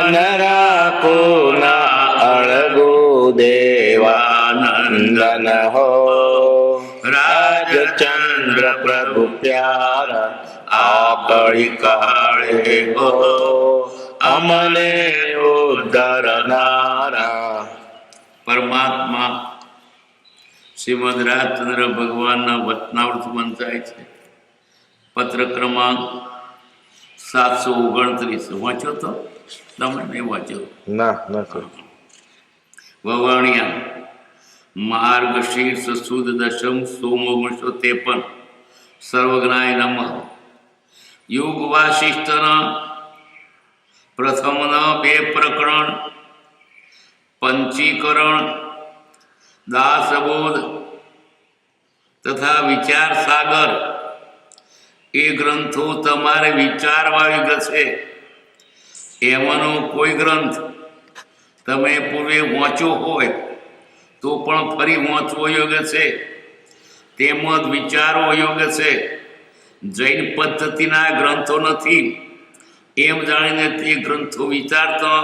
મન રાખો ના અળગો દેવાનંદન હો રાજચંદ્ર પ્રભુ પ્યારા આપણી કાળે હો અમને ઉદ્ધરનારા. પરમાત્મા શ્રીમદ રાજચંદ્ર ભગવાનના વચનાવૃત વંચાય છે. પત્ર ક્રમાંક 729. વાંચો તો તમે નહીં વાંચો? ના નથી. વવાણિયા માર્ગશીર્ષ સુદ દશમ સોમો 53. સર્વજ્ઞાય નમઃ. યુગ વાસિષ્ઠના પ્રથમના 2 પ્રકરણ, પંચીકરણ, દાસબોધ તથા વિચાર સાગર એ ગ્રંથો તમારે વિચારવા યોગ્ય છે. એમાંનો કોઈ ગ્રંથ તમે પૂર્વે વાંચ્યો હોય તો પણ ફરી વાંચવો યોગ્ય છે, તેમજ વિચારવો યોગ્ય છે. જૈન પદ્ધતિના ગ્રંથો નથી એમ જાણીને તે ગ્રંથો વિચારતા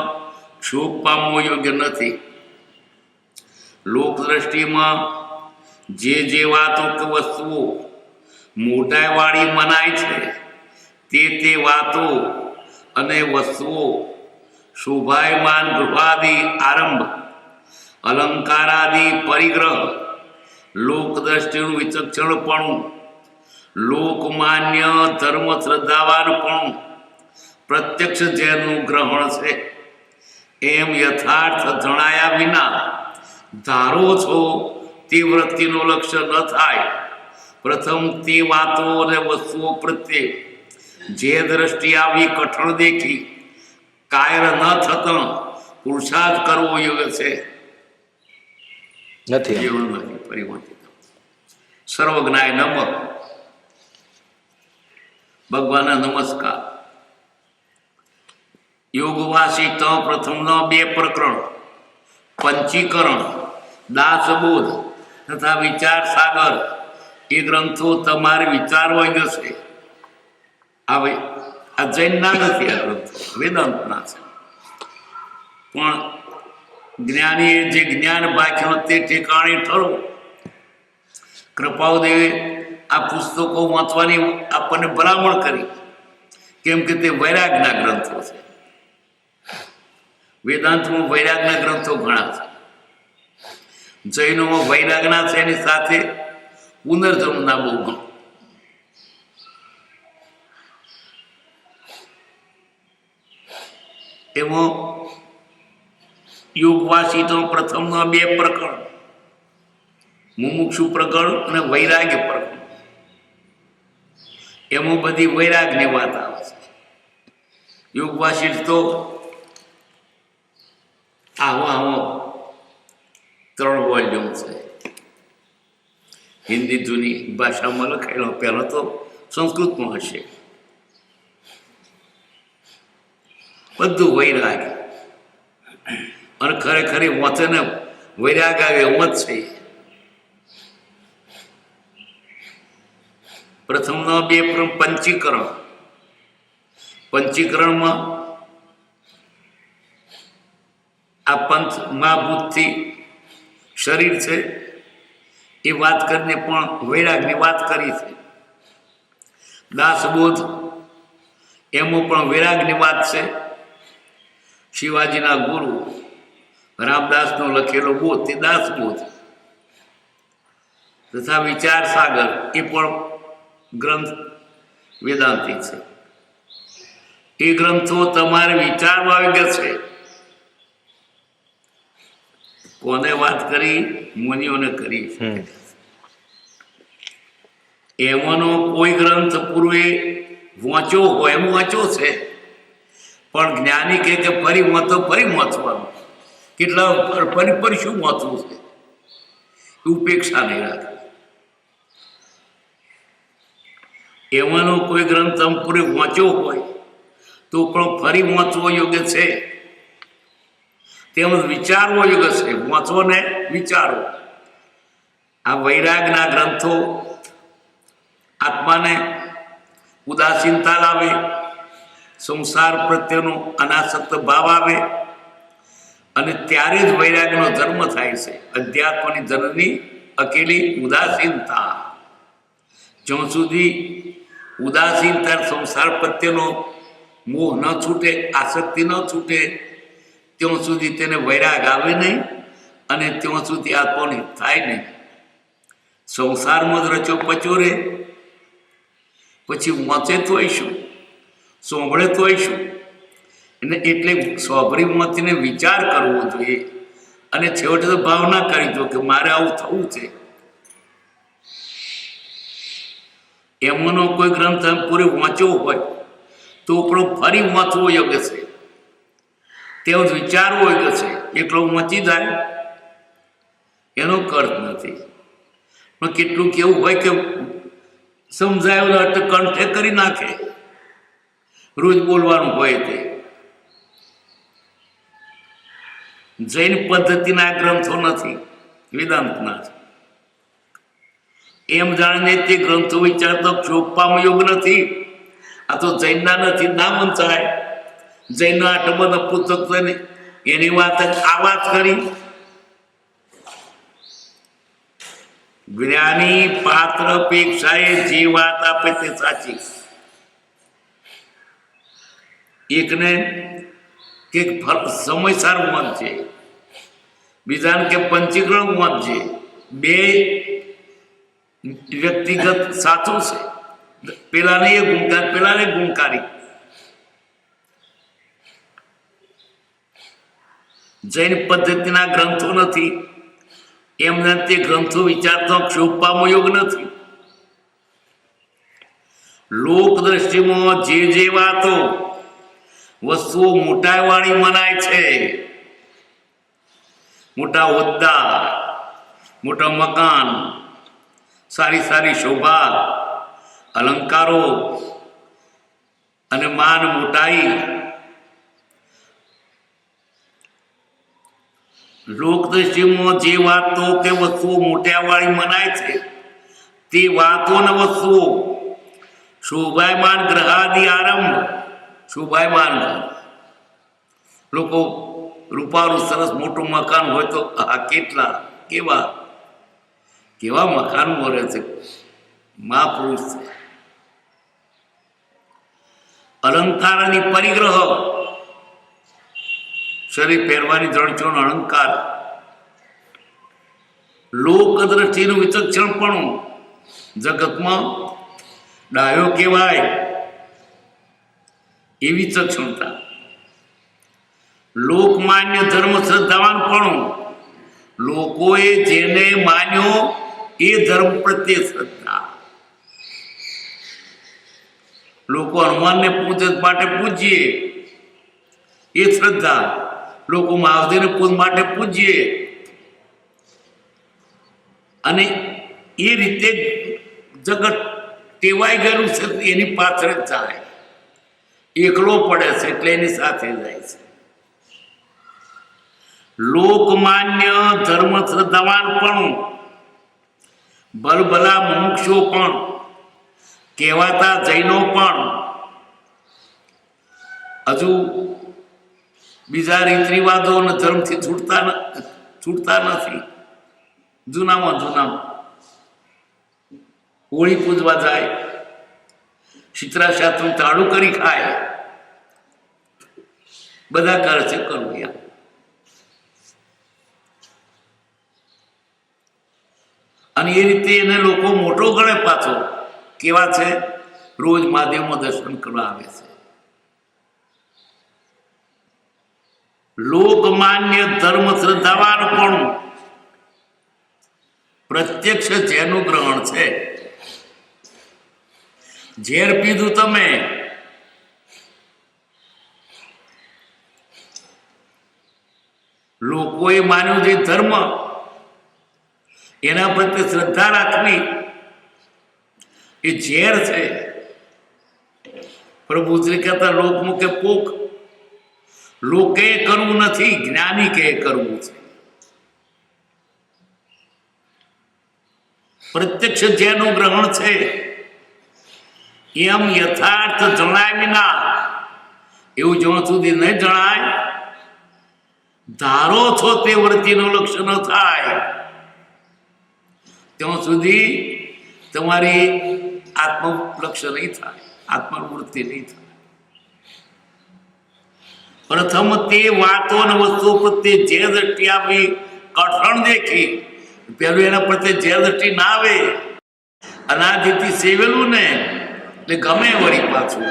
શોક પામવો યોગ્ય નથી. લોકદ્રષ્ટિમાં જે વાતો કે વસ્તુઓ મોટાઈવાળી મનાય છે તે વાતો અને વસ્તુઓ શોભાયમાન ગૃહાદિ આરંભ, અલંકારાદિ પરિગ્રહ, લોકદ્રષ્ટિનું વિચક્ષણપણું, લોકમાન્ય ધર્મ શ્રદ્ધાવાનપણું પ્રત્યક્ષ ઝેરનું ગ્રહણ છે એમ યથાર્થ જણાયા વિના ધારો છો તે વૃત્તિનો લક્ષ્ય ન થાય. પ્રથમ તે વાતો અને વસ્તુઓ પ્રત્યે જે દ્રષ્ટિ આવી કઠણ દેખી કાયર ન થતાં પુરુષાર્થ કરવો યોગ્ય છે. નથી. જીવનમાંથી પરિવર્તિત. સર્વજ્ઞાય નમઃ. ભગવાનના નમસ્કાર. યોગવાસિત પ્રથમના 2 પ્રકરણ, પંચીકરણ, દાસબોધ તથા વિચાર સાગર એ ગ્રંથો તમારે વિચારવા જશે. હવે આ જૈનના નથી, આ ગ્રંથો વેદાંતના છે. પણ જ્ઞાનીએ જે જ્ઞાન બાક્યો તે ઠેકાણે ઠરો. કૃપાદેવે આ પુસ્તકો વાંચવાની આપણને ભલામણ કરી, કેમ કે તે વૈરાગના ગ્રંથો છે. વેદાંતમાં વૈરાગના ગ્રંથો ઘણા છે. જૈનોમાં વૈરાગના છે, એની સાથે પુનર્જન્મના બહુ ઘણો. એમાં યોગવાસિતો પ્રથમના 2 પ્રકરણ, મુમુક્ષુ પ્રકરણ અને વૈરાગ્ય પ્રકરણ, એમાં બધી વૈરાગની વાત આવે છે. યોગવાસિત તો આવો 3 વોલ્યુમ છે. હિન્દી જૂની ભાષામાં લખાયેલો, પહેલો તો સંસ્કૃતમાં હશે. બધું વૈરાગ અને ખરેખર વાંચે ને વૈરાગ આવે એમ જ છે. પ્રથમનો 2 પંચીકરણ. પંચીકરણમાં આ પંચ મહાભૂતથી શરીર છે એ વાત કરીને પણ વૈરાગની વાત કરી છે. દાસબોધ એમાં પણ વૈરાગની વાત છે. શિવાજીના ગુરુ રામદાસનો લખેલો બોધ તે દાસબોધ તથા વિચાર સાગર એ પણ ગ્રંથ વેદાંતિક છે. એ ગ્રંથો તમારે વિચારવા યોગ્ય છે. કોને વાત કરી? મુનિઓને કરી છે. એમાંનો કોઈ ગ્રંથ પૂર્વે વાંચ્યો હોય એમ વાંચ્યો છે, પણ જ્ઞાની કહે કે ફરી વાંચવાનું. કેટલા ફરી શું વાંચવું છે? ઉપેક્ષા નહીં રાખે. એમાંનો કોઈ ગ્રંથ તમે પૂરે વાંચ્યો હોય તો પણ ફરી વાંચવો યોગ્ય છે, તેમજ વિચારવો યોગ્ય છે. વાંચવો ને વિચારો. આ વૈરાગના ગ્રંથો આત્માને ઉદાસીનતા લાવે, સંસાર પ્રત્યેનો અનાસક્ત ભાવ આવે અને ત્યારે જ વૈરાગ્યનો જન્મ થાય છે. અધ્યાત્મની જનની અકેલી ઉદાસીનતા. જ્યાં સુધી ઉદાસીનતા સંસાર પ્રત્યેનો મોહ ન છૂટે, આસક્તિ ન છૂટે, ત્યાં સુધી તેને વૈરાગ આવે નહીં અને ત્યાં સુધી આત્મનિ થાય નહીં. સંસારમાં જ રચો પચો રહે, પછી વાંચે તોય શું, સાંભળે તોય શું. અને એટલે સ્વાભરી વાંચીને વિચાર કરવો જોઈએ અને છેવટે તો ભાવના કરી દો કે મારે આવું થવું છે. એમનો કોઈ ગ્રંથ પૂરે વાંચ્યો હોય તો પણ ફરી વાંચવો યોગ્ય છે, તેવું જ વિચારવો યોગ્ય છે. એકલો વાંચી જાય એનો અર્થ નથી. પણ કેટલું કેવું હોય કે સમજાયેલો અર્થ કંઠે કરી નાખે, રોજ બોલવાનું હોય તે. જૈન પદ્ધતિના ગ્રંથો નથી, વેદાંતના છે. એમ જાણીને તે ગ્રંથો વિચારતો ક્ષોભમાં યોગ નથી. આ તો જૈનના નથી, ના વંચાય. જૈનના આટલા બધા પુસ્તક એની વાત આ વાત કરી. જ્ઞાની પાત્ર અપેક્ષાએ જે વાત આપે તે સાચી. એકને કે સમયસર વાંચે, બીજાને કે પંચીકરણ વાંચે. બે વ્યક્તિગત સાચું છે. પેલાને એ ગુણકાર, પેલાને ગુણકારી. જૈન પદ્ધતિના ગ્રંથો નથી. એમના તે ગ્રંથો વિચારતો ક્ષોભમાં યોગ નથી. લોક દ્રષ્ટિમાં જે વાતો વસ્તુઓ મોટા વાળી મનાય છે, મોટા હોદ્દા, મોટા મકાન, સારી સારી શોભા, અલંકારો અને માન મોટાઈ, લોકદ્રષ્ટિમાં જે વાતો કે વસ્તુઓ મોટાવાળી મનાય છે તે વાતો ને વસ્તુઓ શોભાયમાન ગ્રહાદિ આરંભ. શોભાયમાન લોકો રૂપારું સરસ મોટું મકાન હોય તો આ કેટલા કેવા કેવા મકાન મળે છે, મહાપુરુષ છે. અલંકારની પરિગ્રહ, શરીર પહેરવાની દ્રઢચોનો અલંકાર, લોકદ્રષ્ટિનું વિચક્ષણપણું, જગતમાં ડાયો કહેવાય એવી વિચક્ષણતા, લોકમાન્ય ધર્મ શ્રદ્ધાવાનપણું, લોકોએ જેને માન્યો એ ધર્મ પ્રત્યે શ્રદ્ધા. લોકો હનુમાનને પૂજે માટે પૂજીએ એ શ્રદ્ધા, લોકો મહાદેવને પૂજ માટે પૂજીએ. અને એ રીતે જગત ટેવાઈ ગયેલું છે, એની પાછળ જ ચાલે. એકલો પડે છે એટલે એની સાથે જાય છે. લોકમાન્ય ધર્મ શ્રદ્ધાવાન પણ, ભલભલા મુમુક્ષો પણ, કહેવાતા જૈનો પણ હજુ બીજા રીત રિવાજો અને ધર્મથી છૂટતા નથી. જૂનામાં જૂનામાં હોળી પૂજવા જાય, શીતળા સાતમ તાળું કરી ખાય, બધા કરે છે, કરવું યાર. અને એ રીતે એને લોકો મોટો ગણે પાછો. કેવા છે? રોજ મહાદેવમાં દર્શન કરવા આવે છે. લોકમાન્ય ધર્મ શ્રદ્ધાવાન પણ પ્રત્યક્ષ ઝેરનું ગ્રહણ છે. ઝેર પીધું તમે, લોકોએ માન્યું જે ધર્મ, એના પ્રત્યે શ્રદ્ધા રાખવી એ ઝેર છે. પ્રભુશ્રી કહેતા લોકમુખે પોક. લોકે કરવું નથી, જ્ઞાની કે કરવું છે. પ્રત્યક્ષ જેનું ગ્રહણ છે એમ યથાર્થ જણાય વિના એવું જ્યાં સુધી નહીં જણાય, ધારો છો તે વૃત્તિનું લક્ષ્ય ન થાય ત્યાં સુધી તમારી આત્મલક્ષ્ય નહીં થાય, આત્મવૃત્તિ નહીં થાય. પ્રથમ તે વાતો અને વસ્તુઓ પ્રત્યે જે દ્રષ્ટિ આપી કઠણ દેખી, પેલું એના પ્રત્યે જે દ્રષ્ટિ ના આવે, અનાદિથી સેવેલું ને એટલે ગમે વળી પાછું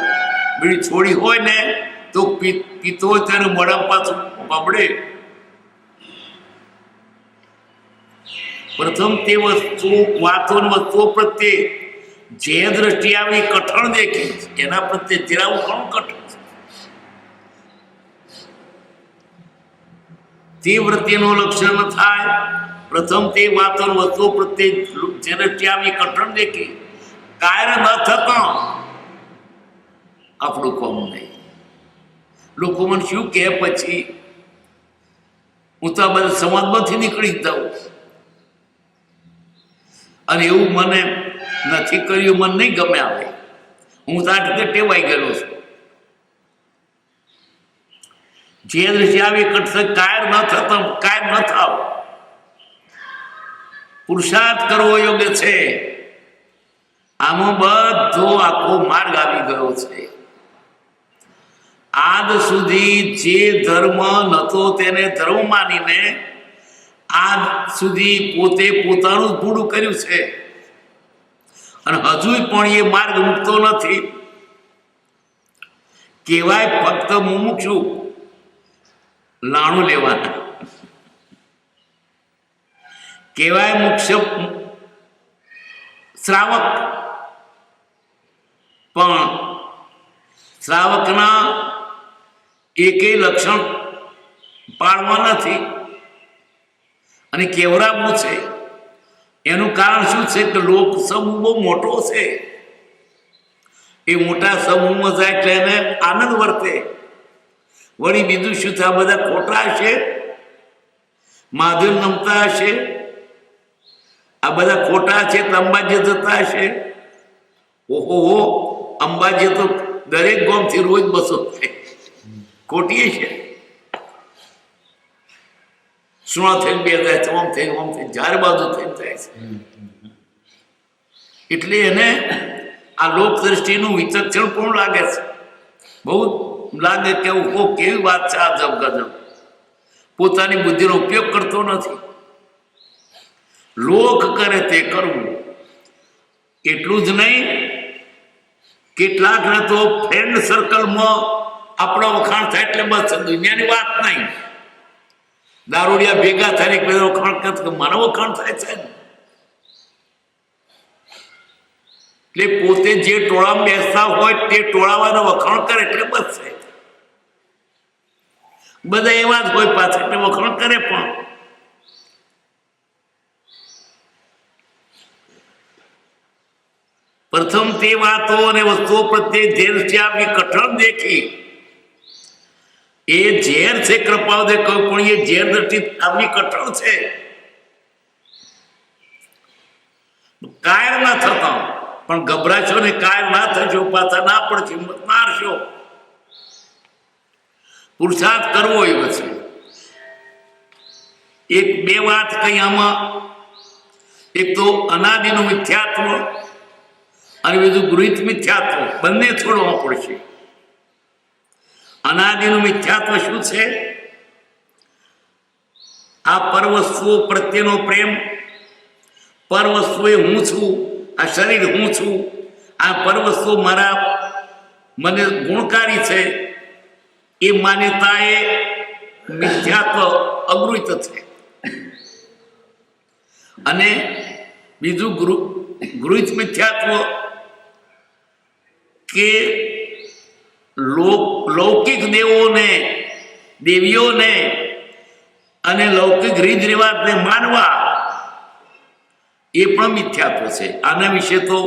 બીડી છોડી હોય ને તો પીતો હોય ત્યારે મોઢા પાછું બબડે. પ્રથમ તે વસ્તુ વાતો અને વસ્તુઓ પ્રત્યે જે દ્રષ્ટિ આવી કઠણ દેખી, એના પ્રત્યે જરા ઘણું કઠણ તે વૃત્તિનું લક્ષણ થાય. પ્રથમ તે વાતો વસ્તુઓ પ્રત્યે જે દ્રષ્ટિ આવી કઠણ દેખી, કાયર ન થતા આપણું કોમ નહીં. લોકો મને શું કહે પછી હું તો આ બધા સમાજમાંથી નીકળી જાઉં, અને એવું મને નથી કર્યું, મને નહીં ગમે આવે, હું તો આ રીતે ટેવાઈ ગયેલો છું. જે દ્રષ્ટિ આવી કટશે કાયર ન થતા, કાયર ન થાવ. પુરુષાર્થ કરવો યોગ્ય છે. આમાં બધો આખો માર્ગ આવી ગયો છે. આજ સુધી જે ધર્મ નતો તેને ધર્મ માનીને આજ સુધી પોતે પોતાનું પૂરું કર્યું છે, અને હજુ પણ એ માર્ગ મૂકતો નથી. કહેવાય ફક્ત મુમુક્ષુ લાણું લેવાના, કહેવાય મુક્ષ શ્રાવક, પણ શ્રાવકના એકેય લક્ષણ પાડવા નથી અને કેવરાવું છે. એનું કારણ શું છે કે લોક સમૂહ બહુ મોટો છે. એ મોટા સમૂહમાં જાય એટલે એને આનંદ વર્તે. વળી બીજું શું થાય, બધા ખોટા હશે, મહાદેવ નમતા હશે, આ બધા ખોટા છે તો અંબાજી જતા હશે. ઓહો, અંબાજી તો દરેક ગામથી રોજ બસો થાય, ખોટી છે. સુણા થઈને બે જાય છે, ઓમ થઈ ચાર બાજુ થઈને જાય છે. એટલે એને આ લોક દ્રષ્ટિનું વિચક્ષણ પણ લાગે છે. બહુ લાગે કે કેવી વાત છે આ જબ ગજબ. પોતાની બુદ્ધિનો ઉપયોગ કરતો નથી. લોક કરે તે કરવું. એટલું જ નહીં, કેટલાકને તો ફ્રેન્ડ સર્કલમાં આપણો વખાણ થાય એટલે બસ દુનિયાની વાત નહીં. દારૂડિયા ભેગા થાય ને વખાણ કરતા મને વખાણ થાય છે. એટલે પોતે જે ટોળામાં બેસતા હોય તે ટોળાવાળા વખાણ કરે એટલે બસ છે. બધા એવા જ હોય પાછળ એટલે વખાણ કરે. પણ પ્રથમ તે વાતો અને વસ્તુઓ પ્રત્યે ઝેર છે આપી કઠણ દેખી. એ ઝેર છે કૃપાઓ દે કહું, પણ એ ઝેર દ્રષ્ટિ આપની કઠણ છે. કાયર ના થતા પણ ગભરાશો ને કાયર ના થશો, પાછા ના પડશે, હિંમત ના હારશો. પુરુષાર્થ કરવો એવો છે. એક બે વાત કઈ આમાં, એક તો અનાદિનું મિથ્યાત્વ અને બીજું ગૃહિત મિથ્યાત્વ, બંને છોડવા પડશે. અનાદિનું મિથ્યાત્વ શું છે? આ પરવસ્તુઓ પ્રત્યેનો પ્રેમ. પરવસ્તુ એ હું છું, આ શરીર હું છું, આ પરવસ્તુ મારા મને ગુણકારી છે, એ માન્યતા એ મિથ્યાત્વ અગૃહિત છે. અને બીજું ગૃહિત મિથ્યાત્વ કે લૌકિક દેવોને, દેવીઓને અને લૌકિક રીત રિવાજને માનવા, એ પણ મિથ્યાત્વ છે. આના વિશે તો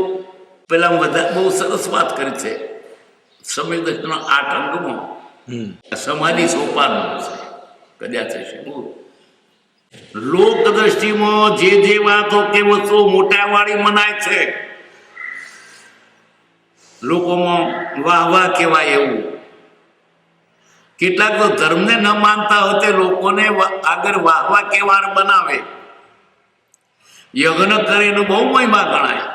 પેલા બધા બહુ સરસ વાત કરી છે. સંવેદના 8 અંગમાં સમાધિ સોપાન છે, કદાચ હશે. લોક દ્રષ્ટિમાં જે વાતો કે વસ્તુઓ મોટા વાળી મનાય છે, લોકોમાં વાહ વાહ કહેવાય એવું, કેટલાક તો ધર્મને ન માનતા હોય તે લોકોને આગળ વાહવા કેવાર બનાવે, યજ્ઞ કરે એનો બહુ મહિમા ગણાય.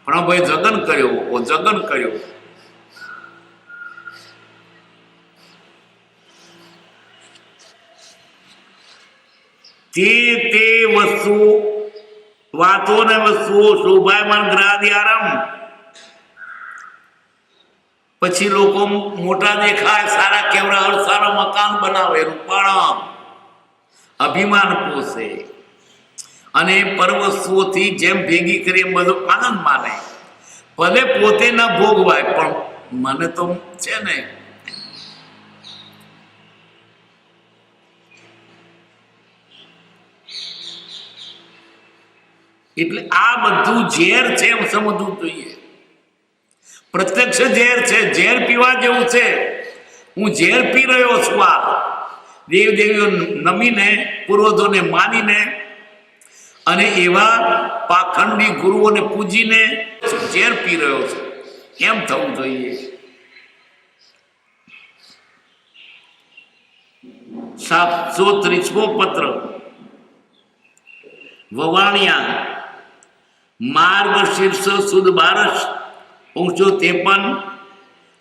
પણ ભાઈ જગન કર્યો. તે વસ્તુ વાતો ને વસ્તુઓ શોભાયમાન ગ્રાહ્યારમ, પછી લોકો મોટા દેખાય, સારા કેવડા, સારા મકાન બનાવે, રૂપાળા, અભિમાન પોષે અને પરવસ્તુઓથી જેમ ભેગી કરી એમ બધો આનંદ માને. ભલે પોતે ન ભોગવાય પણ મને તો છે ને. એટલે આ બધું ઝેર છે એમ સમજવું જોઈએ. પ્રત્યક્ષ ઝેર છે, ઝેર પીવા જેવું છે. હું ઝેર પી રહ્યો છું. આ દેવદેવીઓ નમીને, પૂર્વજોને માનીને અને એવા પાખંડી ગુરુઓને પૂજીને ઝેર પી રહ્યો છું એમ થવું જોઈએ. 730મો પત્ર. વવાણિયા માર્ગ શીર્ષ સુદ 12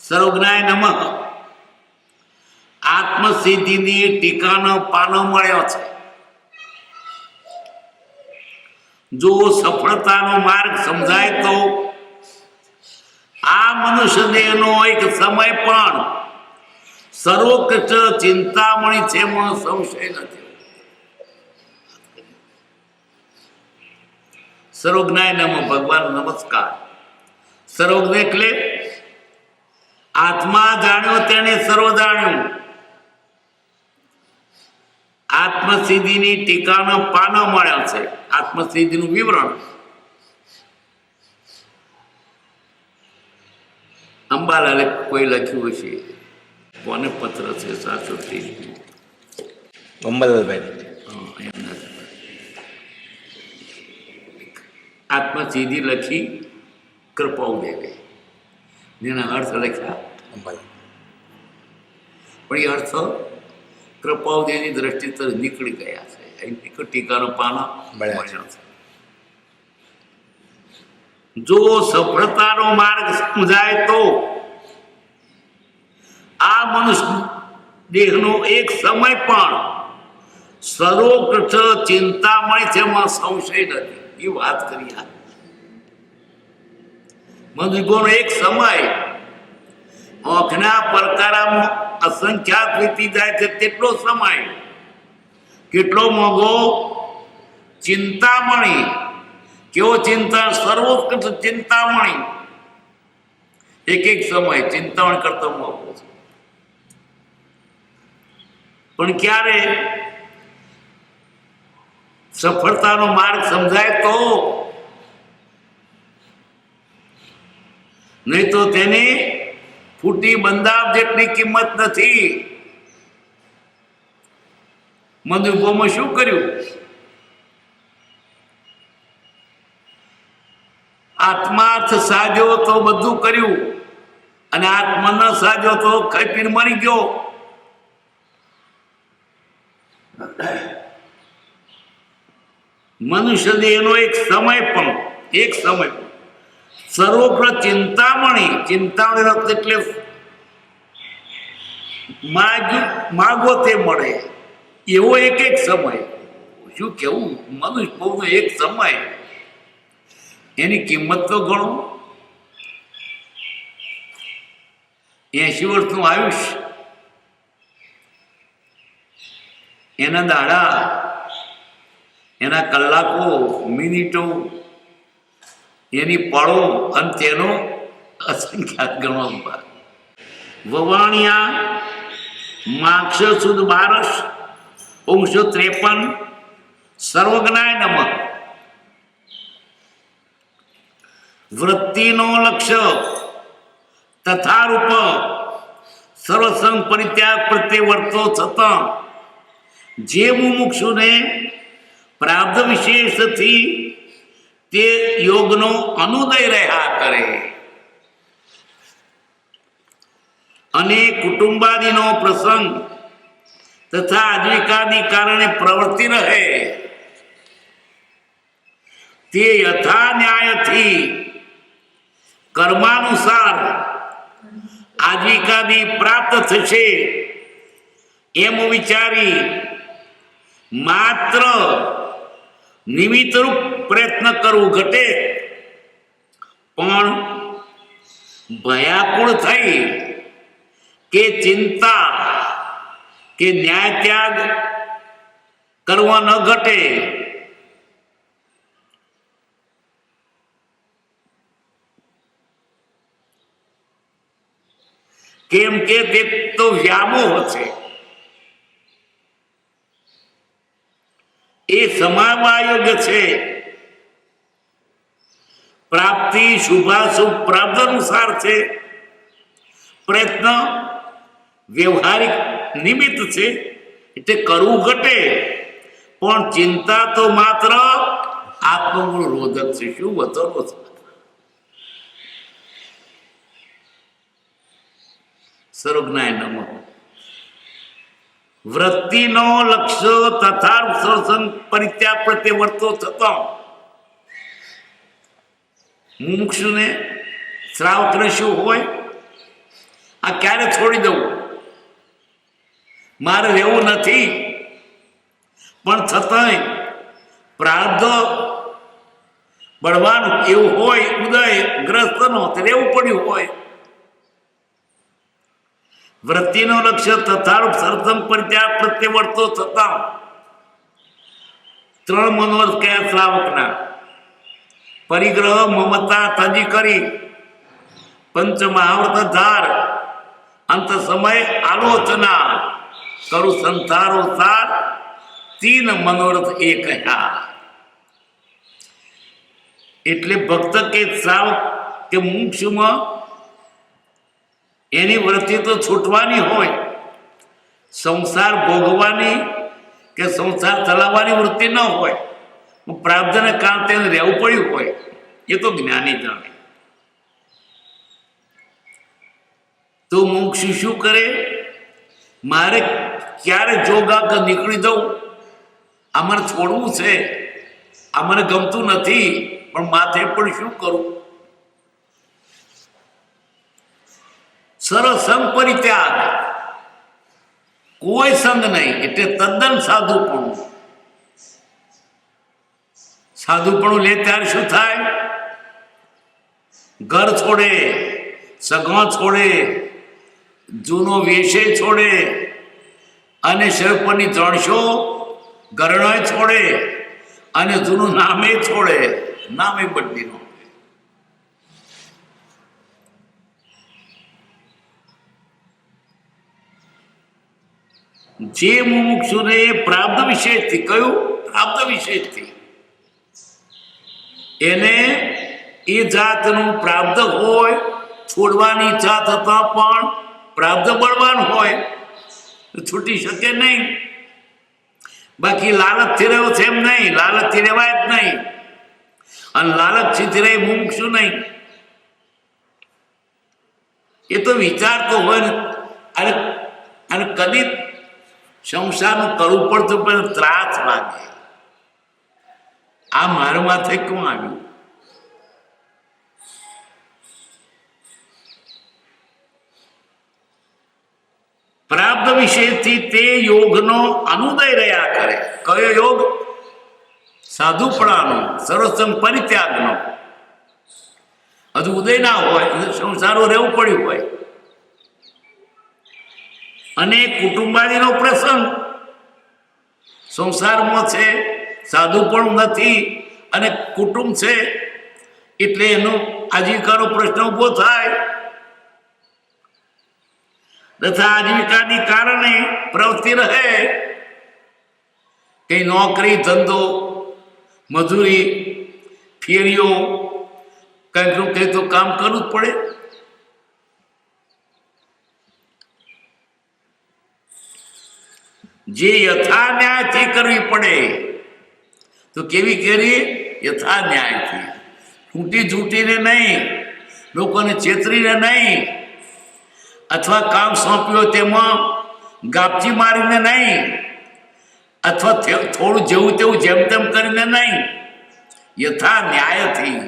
સર્વજ્ઞાય નમઃ. આત્મસિદ્ધિની ટીકાનો પાનો મળ્યો છે. જો સફળતાનો માર્ગ સમજાય તો આ મનુષ્ય દેહનો એક સમય પણ સર્વોકૃષ્ટ ચિંતામણી છે, એમાં સંશય નથી. સર્વજ્ઞાય નમઃ, ભગવાન નમસ્કાર. સર્વજ્ઞ એટલે આત્મા જાણ્યો તેને સર્વ જાણ્યું. આત્મસિદ્ધિની ટીકાનો પાનો મળ્યો છે. આત્મસિદ્ધિનું વિવરણ. અંબાલાલે કોઈ લખ્યું હશે. કોને પત્ર છે? 730. અંબાલાલભાઈ. આત્મસિદ્ધિ લખી કૃપાઓ દેવે, એના અર્થ લખ્યા. પણ એ અર્થ કૃપાઓ દેવની દ્રષ્ટિથી નીકળી ગયા છે. ટીકાનો પાનો મળ્યો છે. જો સફળતાનો માર્ગ સમજાય તો આ મનુષ્ય દેહનો એક સમય પણ સર્વોકૃષ્ટ ચિંતામણી છે, એમાં સંશય નથી. એ વાત કરી. મનુષ્યનો એક સમય આંખના પરકારામાં અસંખ્યાત વીતી જાય છે તેટલો સમય કેટલો મોંઘો. ચિંતામણી કેવો? ચિંતા સર્વોત્કૃષ્ટ ચિંતામણી. એક સમય ચિંતામણી કરતો મોંઘો છે. પણ ક્યારે સફળતાનો માર્ગ સમજાય તો, નહીં તો તેની ફૂટી બંદાબ જેટલી કિંમત નથી. મધુબોમાં શું કર્યું? આત્માર્થ સાધ્યો તો બધું કર્યું, અને આત્મા ન સાધ્યો તો ખાઈ પીને મરી ગયો. મનુષ્ય દેહનો એક સમય સર્વોગ્ર ચિંતામણી એટલે માગો તે મળે એવો એક સમય. શું કેવું? મનુષ્ય બહુ એક સમય, એની કિંમત તો ગણો. 80 વર્ષનું આયુષ્ય, એના દાડા, એના કલાકો, મિનિટો, એની પળો અને તેનો અસંખ્યાત ગણવા. વવાણિયા માક્ષ સુદ 12 સર્વજ્ઞાય નમઃ. વૃત્તિનો લક્ષ્ય તથા રૂપ સર્વસંગ પરિત્યાગ પ્રત્યે વર્તો છતાં જે મુમુક્ષુને પ્રાપ્ત વિશેષથી તે યોગનો અનુદય રહ્યા કરે. અને કુટુંબાદિનો પ્રસંગ તથા આજીવિકાને કારણે પ્રવૃત્તિ રહે તે યથા ન્યાયથી કર્માનુસાર આજીવિકાદી પ્રાપ્ત થશે એમ વિચારી માત્ર નિમિત્તરૂપ પ્રયત્ન કરવું ઘટે, પણ ભયાકુળ થઈ કે ચિંતા કે ન્યાય ત્યાગ કરવા ન ઘટે. કેમ કે તે તો વ્યામોહ છે. એ સમાવાયોગ છે. પ્રાપ્તિ શુભાશુભ પ્રાપ્ત અનુસાર છે. પ્રયત્ન વ્યવહારિક નિમિત્ત છે, એટલે કરવું ઘટે, પણ ચિંતા તો માત્ર આત્મગુણ રોધક છે. શું વતનો છે? સર્વજ્ઞાય નમઃ. વૃત્તિનો લક્ષ્ય તથા સત્સંગ પરિત્યાગ પ્રત્યે વર્તો થતો મુમુક્ષુને શ્રાવકને શું હોય? આ ક્યારે છોડી દઉં, મારે રહેવું નથી, પણ છતાંય પ્રારબ્ધ બળવાનું એવું હોય, ઉદય ગ્રસ્તનો રહેવું પડ્યું હોય. વૃત્તિનો લક્ષ્ય તથારૂપ સત્સંગ પરિત્યાગ પ્રત્યે વર્તો થતા 3 મનોરથ કયા શ્રાવકના? પરિગ્રહ મમતા તજી કરી પંચ મહાવ્રત ધાર અંત સમય આલોચના કરું સંસારો સાર 3 મનોરથ એ કહ્યા. એટલે ભક્ત કે શ્રાવક કે મુમુક્ષુમાં એની વૃત્તિ તો છૂટવાની હોય, સંસાર ભોગવાની કે સંસાર ચલાવવાની વૃત્તિ ન હોય, પ્રાર્થના કામ તેને રહેવું પડ્યું હોય. એ તો જ્ઞાની જાણે. તો મુમુક્ષુ શું કરે? મારે ક્યારે જોગા નીકળી જવું, આ મને છોડવું છે, આ મને ગમતું નથી, પણ માથે પણ શું કરું? સર્વસંગ પરિત્યાગ, કોઈ સંગ નહીં, એટલે તદ્દન સાધુપણું. સાધુપણું લે ત્યારે શું થાય? ઘર છોડે, સગા છોડે, જૂનો વેશે છોડે, અને શરીર પરની જણશો ગરણાય છોડે, અને જૂનું નામે છોડે, નામે બદલીનો. જે મુમુક્ષુને પ્રાપ્ત વિશેષથી, કયું પ્રાપ્ત વિશેષથી, એને એ જાતનું પ્રાપ્ત હોય, છોડવાની ઈચ્છા થતા પણ પ્રાપ્ત બળવાન હોય તો છૂટી શકે નહીં. બાકી લાલચથી રહ્યો છે એમ નહીં, લાલચથી રહેવાય જ નહીં, અને લાલચથી રહે મુમુક્ષુ નહીં. એ તો વિચારતો હોય ને, અને કદી સંસારનું કરવું પડતું પણ ત્રાસ લાગે, આ મારા માથે ક્યાં આવ્યું? પ્રાપ્ત વિશેષથી તે યોગનો અનુદય રહ્યા કરે. કયો યોગ? સાધુપણાનો, સર્વસંગ પરિત્યાગનો. હજુ ઉદય ના હોય, સંસારો રહેવું પડ્યું હોય, અને કુટુંબાદીનો પ્રસંગ સંસારમાં છે, સાધુ પણ નથી, અને કુટુંબ છે, એટલે એનો આજીવિકાનો પ્રશ્ન ઉભો થાય. તથા આજીવિકાની કારણે પ્રવૃત્તિ રહે, કઈ નોકરી ધંધો મજૂરી ફેરીઓ કંઈક નું કંઈક તો કામ કરવું જ પડે. જે યથા ન્યાયથી કરવી પડે, તો કેવી કરીએ? યથા ન્યાયથી, તૂટી જૂટીને નહીં, લોકોને છેતરીને નહીં, અથવા કામ સોંપ્યું તેમાં ગાપચી મારીને નહીં, અથવા થોડું જેવું તેવું જેમ તેમ કરીને નહીં, યથા ન્યાયથી.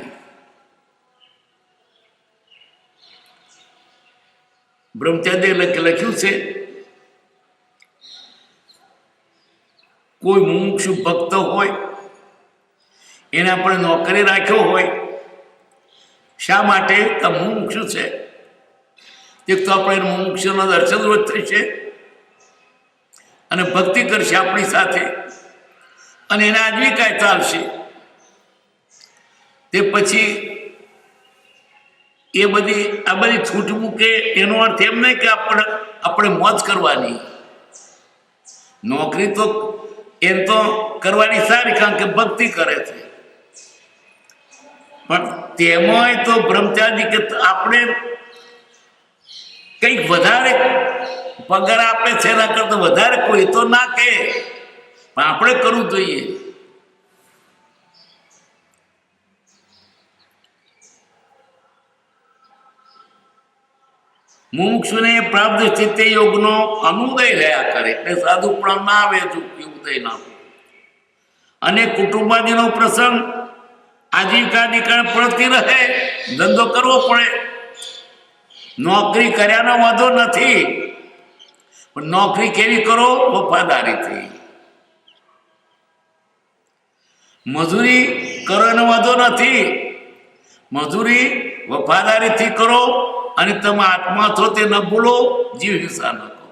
બ્રહ્મચાર્ય લખ્યું છે, કોઈ મુમુક્ષુ ભક્ત હોય એને આપણે નોકરી રાખ્યો હોય, શા માટે? તો મુમુક્ષુ છે. એક તો આપણે મુમુક્ષુના દર્શન રોજ થશે અને ભક્તિ કરશે આપણી સાથે, અને એને આજીવિકા ચાલશે. તે પછી એ બધી આ બધી છૂટ મૂકે એનો અર્થ એમ નહીં કે આપણે મોજ કરવાની. નોકરી તો એમ તો કરવાની સારી, કારણ કે ભક્તિ કરે છે, પણ તેમાંય તો બ્રહ્મચારી કે આપણે કંઈક વધારે પગાર આપે છે એના કરતા વધારે કોઈ તો ના કહે, પણ આપણે કરવું જોઈએ. મુમુક્ષુને પ્રાપ્ત ચિત્તે યોગનો અનુદય રહ્યા કરે એટલે સાધુ પણ ના આવે ઉદય ના. અને કુટુંબાદીનો પ્રસંગ આજીવિકા નીકળે પડતી રહે, ધંધો કરવો પડે. નોકરી કર્યાનો વાંધો નથી, પણ નોકરી કેવી કરો? વફાદારીથી. મજૂરી કરો એનો વાંધો નથી, મજૂરી વફાદારીથી કરો. અને તમે આત્મા છો તે ન ભૂલો, જીવ હિંસા ન કરો.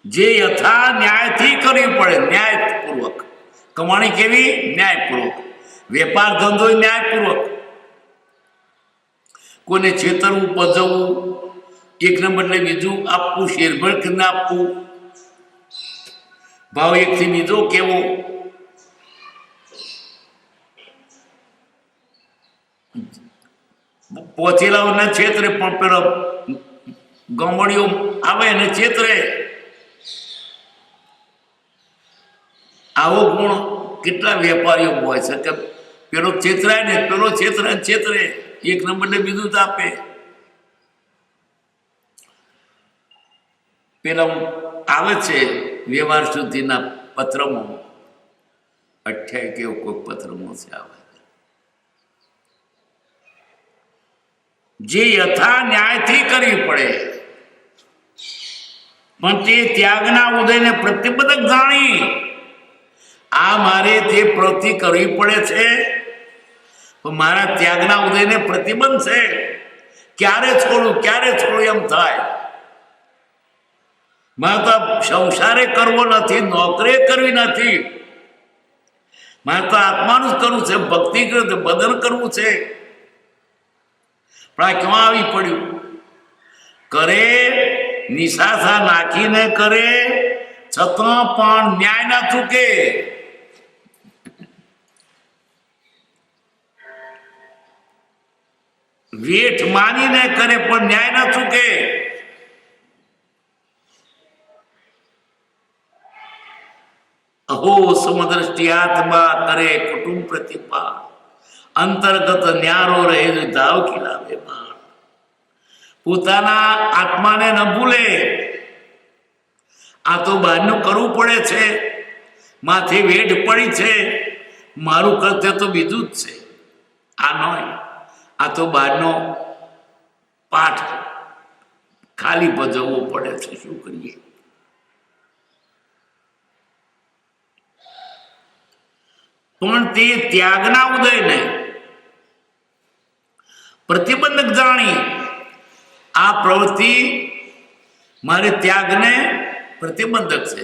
જે યથા ન્યાયથી કરવી પડે, ન્યાયપૂર્વક. કમાણી કેવી? ન્યાયપૂર્વક. વેપાર ધંધો ન્યાયપૂર્વક. કોઈને છેતરવું, પજવવું, એકને બદલે બીજું આપવું, શેરભર કરીને આપવું, ભાવ એકથી બીજો કેવો, પહોંચેલા છેતરે પણ પેલો ગમડીઓ આવે ને છેતરે. આવો ગુણ કેટલા વેપારીઓ હોય છે કે પેલો છેતરાય ને પેલો છેતરે, એક નંબરને બીજું જ આપે. પેલા આવે છે વ્યવહાર સુધીના પત્રમાં, 28 કેવો કોઈ પત્રમાં છે આવે, જે યથા ન્યાયથી કરવી પડે, પણ તે ત્યાગના ઉદયને પ્રતિબંધક જાણી આ મારે તે પ્રવૃત્તિ કરવી પડે છે, પણ મારા ત્યાગના ઉદયને પ્રતિબંધ છે. ક્યારે છોડું એમ થાય. મારે તો સંસારે કરવો નથી, નોકરી કરવી નથી, મારે તો આત્માનું જ કરવું છે, ભક્તિ બદન કરવું છે. પણ આ ક્યાં આવી પડ્યું? કરે નિશાસા નાખીને કરે, છતાં પણ ન્યાય ના ચૂકે. વેઠ માનીને કરે પણ ન્યાય ના ચૂકે. અહો સમદ્રષ્ટિ આત્મા કરે કુટુંબ પ્રતિપા, અંતર્ગત ન્યારો રહે ધાવ ખીલાવે બાણ. પોતાના આત્માને ન ભૂલે. આ તો બહારનું કરવું પડે છે, માથે વેઠ પડી છે, મારું કર્તવ્ય તો બીજું જ છે. આ નહીં, આ તો બહારનો પાઠ ખાલી ભજવવો પડે છે. શું કરીએ? પણ તે ત્યાગના ઉદયને પ્રતિબંધક જાણી આ પ્રવૃત્તિ મારે ત્યાગને પ્રતિબંધક છે,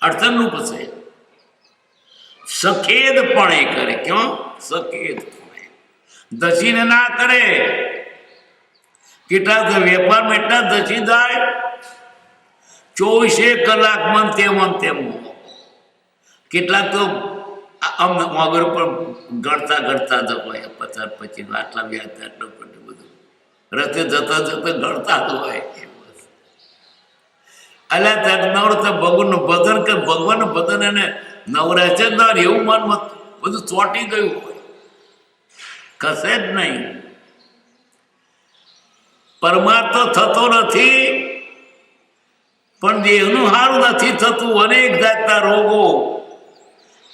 અડચણરૂપ છે. સખેદ પણ એ કરે. ક્યાં? સખેદ દસીને ના કરે. કેટલાક વેપારમાં એટલા દસી જાય, 24 કલાક તેમ. કેટલાક તો વગર પર ગણતા જ હોય, 50-25 આટલા વ્યાજ આટલું બધું રસ્તે જતા ગણતા જ હોય. અલ્યા નવર તો ભગવાનનું ભજન કે ભગવાનનું ભજન એને નવરાશે જ ના, એવું મન બધું ચોંટી ગયું હોય. કશે જ નહીં. પરમાત્મા થતો નથી, પણ દેહનું સારું નથી થતું. અનેક જાતના રોગો,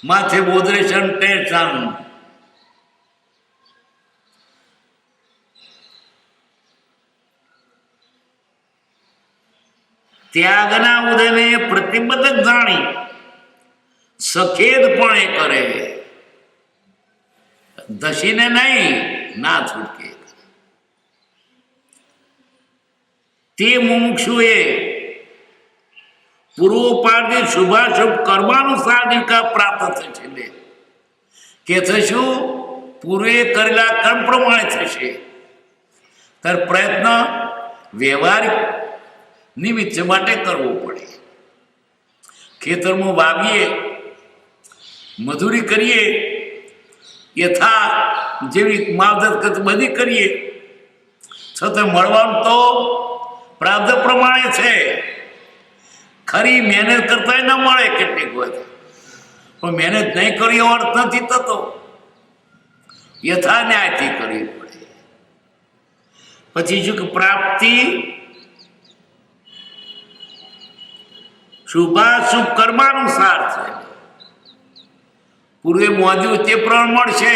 માથે બોધરેશન, ટેન્શન, ત્યાગના ઉદયને પ્રતિબદ્ધ જાણી સખેદપણે કરે, ધસીને નહીં, ના છૂટકે. તે મુમુક્ષુએ પૂર્વોપાર્જિત શુભાશુભ કર્માનુસાર નિકા પ્રાપ્ત થશે. કે થશું પૂર્વે કરેલા કર્મ પ્રમાણે થશે. ત્યારે પ્રયત્ન વ્યવહારિક નિમિત્ત માટે કરવો પડે. ખેતરમાં વાવીએ, મજૂરી કરીએ, યથા જેવી માવજત બધી કરીએ, છતાં મળવાનું તો પ્રાપ્ત પ્રમાણે છે. ખરી મહેનત કરતા ન મળે કેટલીક વખત, પણ મહેનત નહીં કરી એવો અર્થ નથી થતો. યથા ન્યાયથી કરવી પડે. પછી શું કે પ્રાપ્તિ શુભાશુભ કર્માનુસાર છે. પૂર્વે મોજું તે પ્રમાણ મળશે.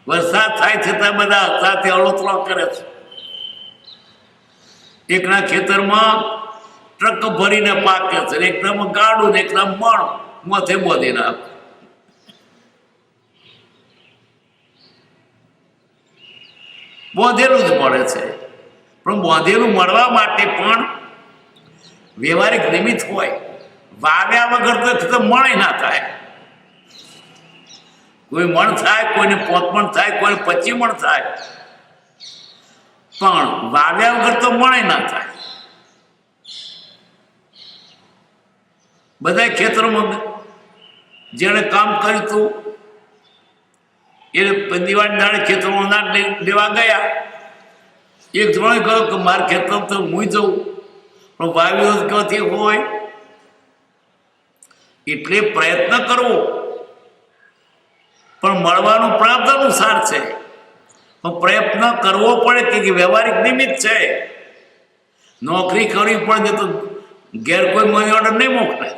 વરસાદ થાય છતાં બધા સાથે અળોતરો કરે છે. એકના ખેતરમાં ટ્રક ભરીને પાકે છે, એકદમ ગાડું ને એકદમ મણ માથે બોધી નાખે. બોધેલું જ મળે છે, પણ બોધેલું મળવા માટે પણ વ્યવહારિક નિમિત્ત હોય. વાવ્યા વગર તો મણ ના થાય. કોઈ મણ થાય, કોઈને 5 મણ થાય, કોઈને 25 મણ થાય, પણ વાવ્યા વગર તો મળે ના થાય. બધા ખેતરોમાં જેણે કામ કર્યું હતું એ દિવાળી દાડે ખેતરોમાં અનાજ લેવા ગયા. એક જણે કહ્યું કે મારા ખેતર તો હું જઉં, પણ વાવ્યો ક્યાંથી હોય. એટલે પ્રયત્ન કરવો, પણ મળવાનું પ્રાપ્ત અનુસાર છે. પણ પ્રયત્ન કરવો પડે કે વ્યવહારિક નિમિત્ત છે. નોકરી કરવી પડે તો ઘેર કોઈ મની ઓર્ડર નહીં મોકલે.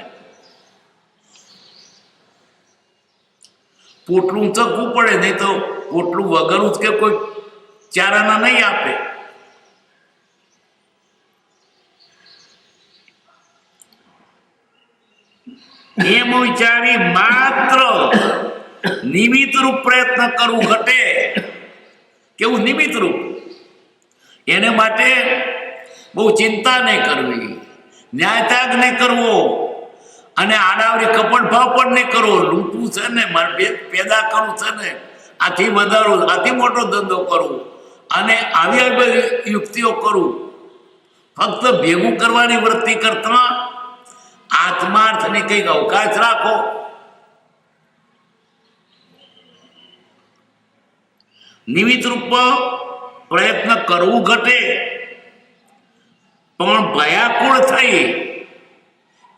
પોટલું ચકવું પડે, નહીં તો પોટલું વગર કે કોઈ ચારાના નહીં આપે. એમ વિચારી માત્ર નિમિત્ત રૂપ પ્રયત્ન કરવું ઘટે. કેવું નિમિત્ત રૂપ? એને માટે બહુ ચિંતા નહીં કરવી, ન્યાયત્યાગ નહીં કરવો, અને આડાવડી કપટ ભાવ પણ નહીં કરવો. લૂંટવું છે ને, મારે પેદા કરવું છે ને, આથી વધારો, આથી મોટો ધંધો કરવો, અને આવી બધી યુક્તિઓ કરવું. ફક્ત ભેગું કરવાની વૃત્તિ કરતા આત્માર્થની કંઈક અવકાશ રાખો. નિમિત્ત રૂપ પ્રયત્ન કરવું ઘટે, પણ ભયાકુળ થઈ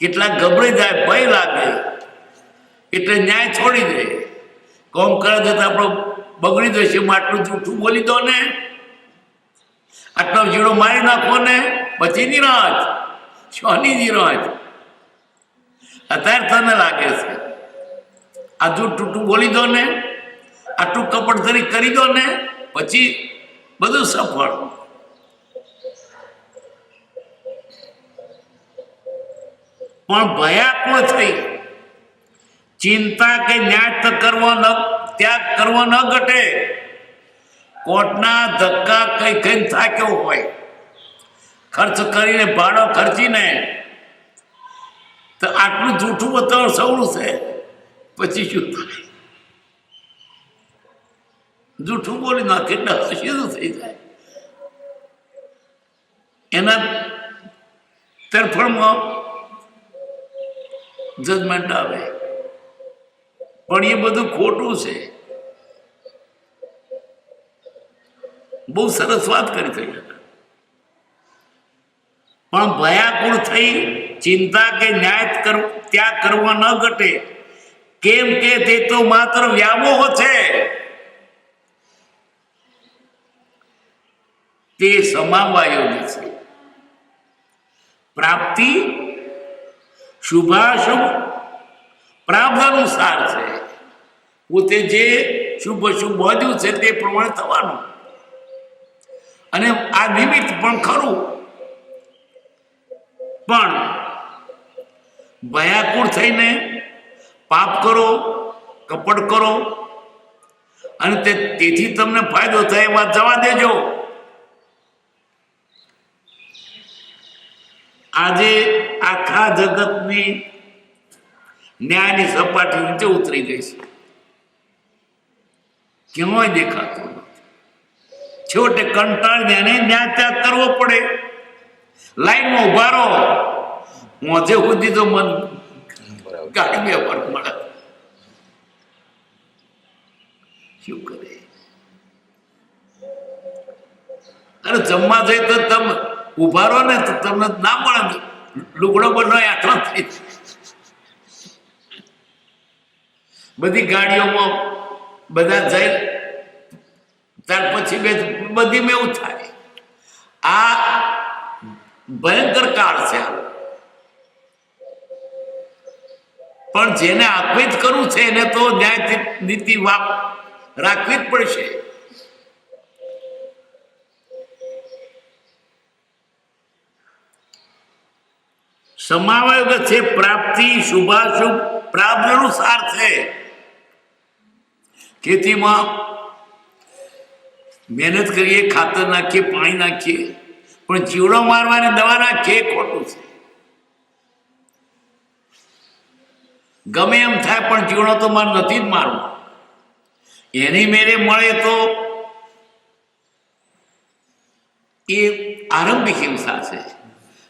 કેટલાક ગભરાઈ જાય, ભય લાગે, એટલે ન્યાય છોડી દે. કોમ કરે જતા આપણો બગડી જશે, આટલું જૂઠું બોલી દો ને, આટલો જીડો મારી નાખો ને, પછી નિરાજ. શોની નિરાજ? અત્યારે તને લાગે છે આ જૂઠું બોલી દો ને, આટલું કપટ ધરી કરી દો ને, પછી બધું સફળ. પણ ભયાકુળ થઈ ચિંતા કે ન્યાય કરવો ન, ત્યાગ કરવો ન ઘટે. કોર્ટના ધક્કા કઈ કઈ થાક્યો હોય, ખર્ચ કરીને, ભાડો ખર્ચીને, તો આટલું જૂઠું બતાવો સૌનું છે, પછી શું થાય? જૂઠું બોલી નાખે એટલે હસીનું થઈ જાય. એના તરફળમાં જજમેન્ટ આવે, પણ એ બધું ખોટું છે. બહુ સરસ વાત કરી થઈ, પણ ભયાકુળ થઈ ચિંતા કે ન્યાય ત્યાગ કરવા ન ઘટે. કેમ કે તે તો માત્ર વ્યામોહ છે. તે સમાવવા યોગ્ય છે. પ્રાપ્તિ શુભાશુભ પ્રાપ્ત અનુસાર છે. પોતે જે શુભ અશુભ વધ્યું છે તે પ્રમાણે થવાનું. અને આ નિમિત્ત પણ ખરું, પણ ભયાકુળ થઈને પાપ કરો, કપટ કરો અને તેથી તમને ફાયદો થાય એ વાત જવા દેજો. આજે આખા જગતની ન્યાયની સપાટી નીચે ઉતરી ગઈ છે. ક્યાંય દેખાતું નથી. છેવટે કંટાળીને એને ન્યાય ત્યાગ કરવો પડે. લાઈનમાં ઉભા રહો, મોજે સુધી તો મન ગાડી વ્યવહાર મળે. શું કરે? અરે જમવા જઈ તો તમે ઉભા રહો ને તો તમને ના મળે. લુગડો બનો આટલો થઈ બધી ગાડીઓમાં બધા જાય ત્યાર પછી બધી મેં એવું થાય. આ ભયંકર કાળ છે. પણ જેને આત્મિત કરવું છે એને તો ન્યાય નીતિ રાખવી જ પડશે. સમાવેગ છે. પ્રાપ્તિ શુભાશુભ પ્રાપ્ત અનુસાર છે. ખેતીમાં મહેનત કરીએ, ખાતર નાખીએ, પાણી નાખીએ, પણ જીવડો મારવાની દવા નાખીએ ખોટું છે. ગમે એમ થાય પણ જીવડો તો મારે નથી જ મારવો. એની મેરે મળે તો એ આરંભિક હિંસા છે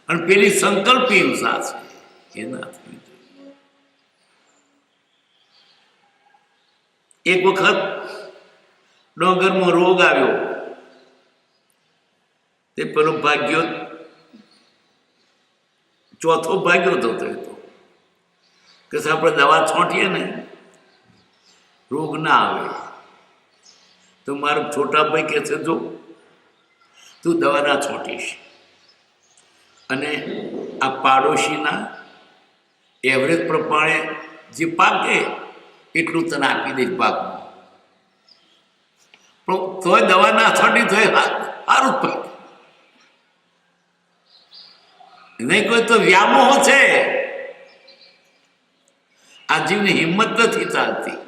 અને પેલી સંકલ્પી હિંસા છે. એ ના થવી જોઈએ. એક વખત ડોંગરમાં રોગ આવ્યો. તે પેલો ભાગ્યો ચોથો ભાગ્યો હતો. તો કે આપણે દવા છોંટીએ ને રોગ ના આવે. તો મારો છોટા ભાઈ કહે છે, જો તું દવા ના છોંટીશ અને આ પાડોશીના એવરેજ પ્રમાણે જે પાકે એટલું તને આપી દઈશ પાકમાં. પણ તોય દવા ના છોટી તોય સારું જ પાકે. નહીં કોઈ તો વ્યામોહ છે. આ જીવની હિંમત નથી ચાલતી.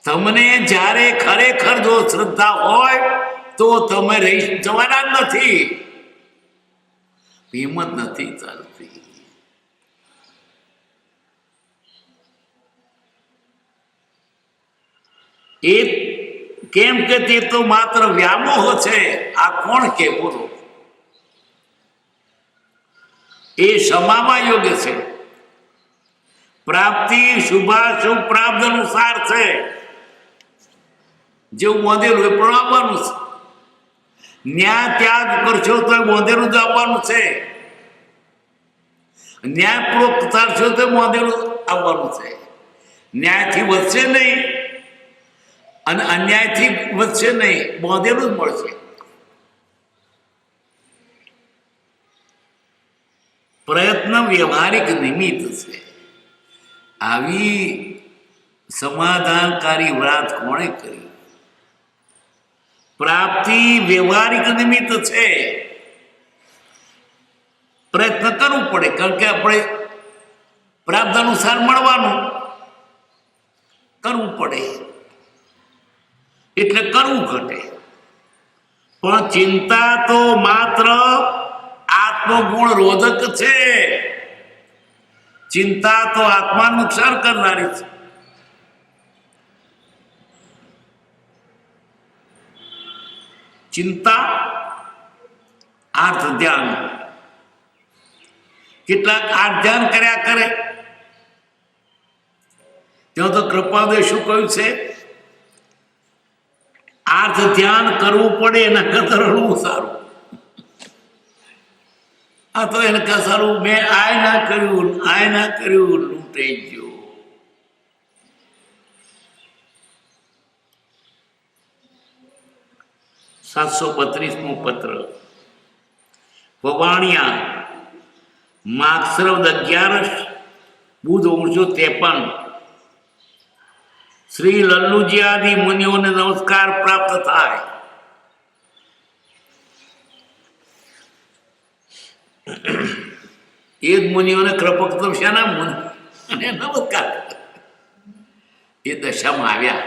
તમને જ્યારે ખરેખર જો શ્રદ્ધા હોય તો તમે રહી જવાના જ નથી. હિંમત નથી ચાલતી. એ કેમ કે તે તો માત્ર વ્યામોહ છે. આ કોણ કે બોલો? એ ક્ષમામાં યોગ્ય છે. પ્રાપ્તિ શુભાશુભ પ્રાપ્ત અનુસાર છે. જેવું મોંધેલું એ પણ આવવાનું છે. ન્યાય ત્યાગ કરશો તો મોંધેલું જ આવવાનું છે. ન્યાયપૂર્વક ચાલશો તો મોંધેલું આવવાનું છે. ન્યાયથી વધશે નહીં અને અન્યાયથી વધશે નહીં. મોંધેલું જ મળશે. પ્રયત્ન વ્યવહારિક નિમિત્ત છે. આવી સમાધાનકારી વાત કોણે કરી? પ્રાપ્તિ વ્યવહારિક નિમિત્ત છે. પ્રયત્ન કરવું પડે કારણ કે આપણે પ્રાપ્ત અનુસાર મળવાનું કરવું પડે એટલે કરવું ઘટે. પણ ચિંતા તો માત્ર આત્મગુણ રોધક છે. ચિંતા તો આત્મા નુકસાન કરનારી છે. ચિંતા આર્થ ધ્યાન. કેટલાક આર્થ ધ્યાન કર્યા કરે ત્યાં તો કૃપાદેવ શું કહ્યું છે? આર્થ ધ્યાન કરવું પડે એના કરતા રડવું સારું. આ તો એને સારું મેં આ ના કર્યું લૂંટાઈ ગયો. 732મો પત્ર. વવાણિયા માગસરવદ 11 બુધ 1953. શ્રી લલ્લુજી આદિ મુનિઓને નમસ્કાર પ્રાપ્ત થાય. એ જ મુનિઓને કૃપક શાના મુનિ અને નમસ્કાર એ દશામાં આવ્યા.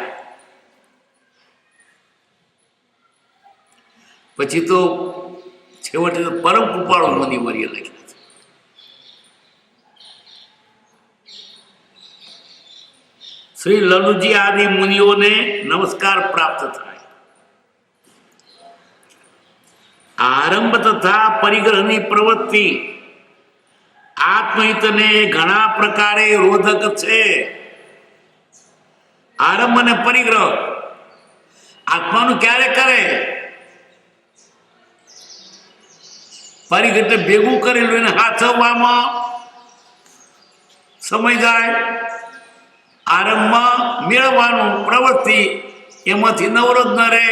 પછી તો છેવટે તો પરમ કૃપાળુ મુનિવર્ય લખ્યા છે. શ્રી લલ્લુજી આદિ મુનિઓને નમસ્કાર પ્રાપ્ત થાય. આરંભ તથા પરિગ્રહની પ્રવૃત્તિ આત્મહિતને ઘણા પ્રકારે રોધક છે. આરંભ અને પરિગ્રહ આત્માનું ક્યારે કરે? પરિગ્રહ એટલે ભેગું કરેલું એને હાથવવામાં સમય જાય. આરંભમાં મેળવવાનું પ્રવૃત્તિ એમાંથી નવરોધ ન રહે.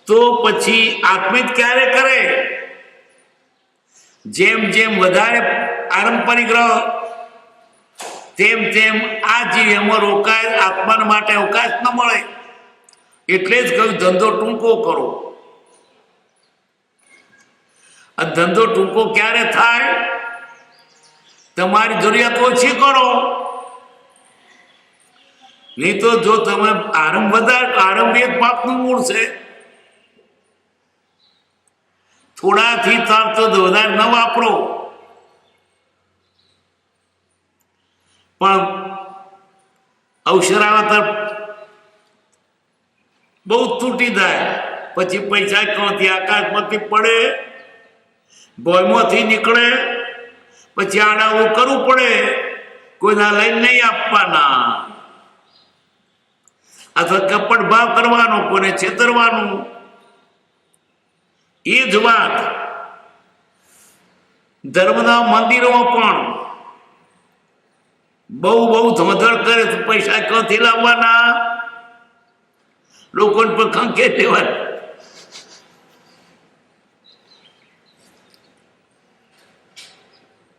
તો પછી આત્મિક ક્યારે કરે? જેમ જેમ વધારે આરંભ પરિગ્રહ તેમ તેમ આ જીવ એમાં રોકાય, આત્મા માટે અવકાશ ન મળે. એટલે જ કહ્યું ધંધો ટૂંકો કરો. આ ધંધો ટૂંકો ક્યારે થાય? તમારી જરૂરિયાત ઓછી કરો. નહીં તો જો તમે આરંભ વધારે, આરંભ એક પાપનું મૂળ છે. થોડાથી તરત વધારે ન વાપરો. પણ અવસર આવે બહુ તૂટી જાય. પછી પૈસા ક્યાંથી આકાશમાંથી પડે, ભોયમાંથી નીકળે, પછી આડાવું કરવું પડે. કોઈના લઈને નહીં આપવાના, અથવા કપટ ભાવ કરવાનો, કોઈને છેતરવાનું. એ જ વાત ધર્મના મંદિરોમાં પણ બહુ ધોધળ કરે તો પૈસા ક્યાંથી લાવવાના? લોકોને પણ ખંખે દેવાના.